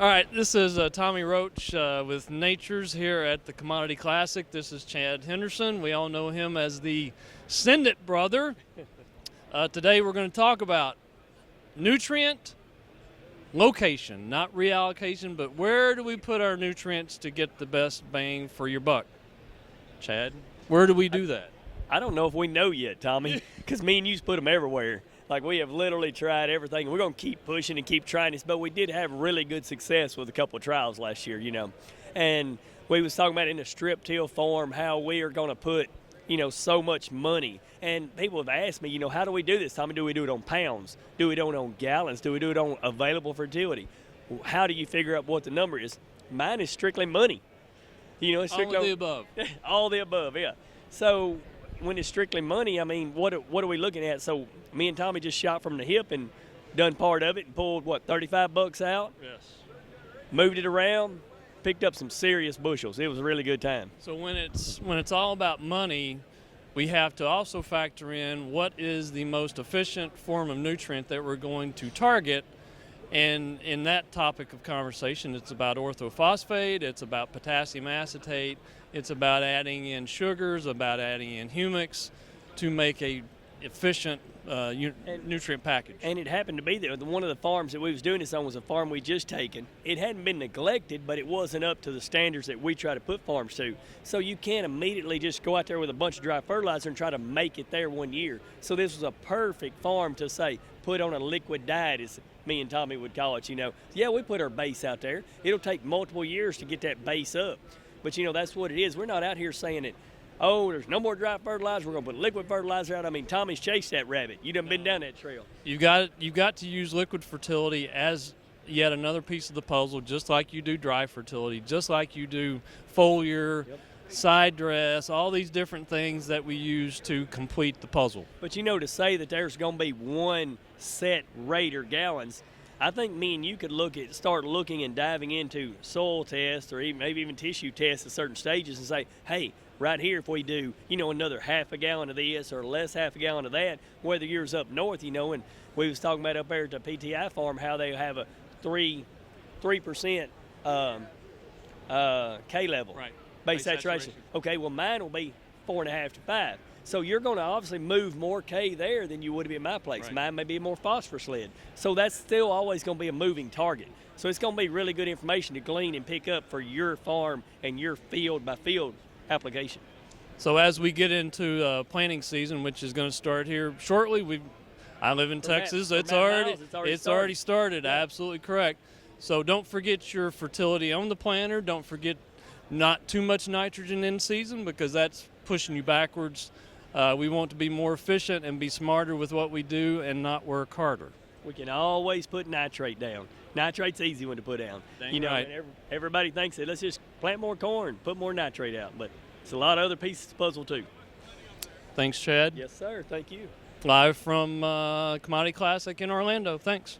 All right, this is Tommy Roach with Nachurs here at the Commodity Classic. This is Chad Henderson. We all know him as the Send It Brother. Today we're going to talk about nutrient location, not reallocation, but where do we put our nutrients to get the best bang for your buck? Chad, where do we do that? I don't know if we know yet, Tommy, because me and you put them everywhere. Like, we have literally tried everything. We're going to keep pushing and keep trying this, but we did have really good success with a couple of trials last year, And we was talking about in the strip till form how we are going to put, so much money. And people have asked me, how do we do this, Tommy? Do we do it on pounds? Do we do it on gallons? Do we do it on available fertility? How do you figure out what the number is? Mine is strictly money. It's strictly all of the above. All the above, yeah. So when it's strictly money, I mean, what are we looking at? So me and Tommy just shot from the hip and done part of it and pulled, $35 out? Yes. Moved it around, picked up some serious bushels. It was a really good time. So when it's all about money, we have to also factor in what is the most efficient form of nutrient that we're going to target. And in that topic of conversation, it's about orthophosphate, it's about potassium acetate, it's about adding in sugars, about adding in humics to make a efficient nutrient package. And it happened to be there. One of the farms that we was doing this on was a farm we just taken. It hadn't been neglected, but it wasn't up to the standards that we try to put farms to. So you can't immediately just go out there with a bunch of dry fertilizer and try to make it there one year. So this was a perfect farm to say, put on a liquid diet, as me and Tommy would call it, Yeah, we put our base out there. It'll take multiple years to get that base up. But, that's what it is. We're not out here saying that, there's no more dry fertilizer, we're going to put liquid fertilizer out. I mean, Tommy's chased that rabbit. You done been down that trail. You've got to use liquid fertility as yet another piece of the puzzle, just like you do dry fertility, just like you do foliar, side dress, all these different things that we use to complete the puzzle. But to say that there's going to be one set rate or gallons, I think me and you could start looking and diving into soil tests or maybe even tissue tests at certain stages and say, hey, right here, if we do, another half a gallon of this or less half a gallon of that, whether yours up north, and we was talking about up there at the PTI farm how they have a 3% K level. Right. Base saturation. Okay, well, mine will be 4.5 to 5. So you're going to obviously move more K there than you would be at my place. Right. Mine may be more phosphorus led. So that's still always going to be a moving target. So it's going to be really good information to glean and pick up for your farm and your field by field application. So as we get into planting season, which is going to start here shortly, I live in Texas. It's already started. Yeah. Absolutely correct. So don't forget your fertility on the planter. Don't forget not too much nitrogen in season because that's pushing you backwards. We want to be more efficient and be smarter with what we do and not work harder. We can always put nitrate down. Nitrate's an easy one to put down. Right. And everybody thinks that let's just plant more corn, put more nitrate out, but it's a lot of other pieces of the puzzle too. Thanks, Chad. Yes, sir. Thank you. Live from Commodity Classic in Orlando. Thanks.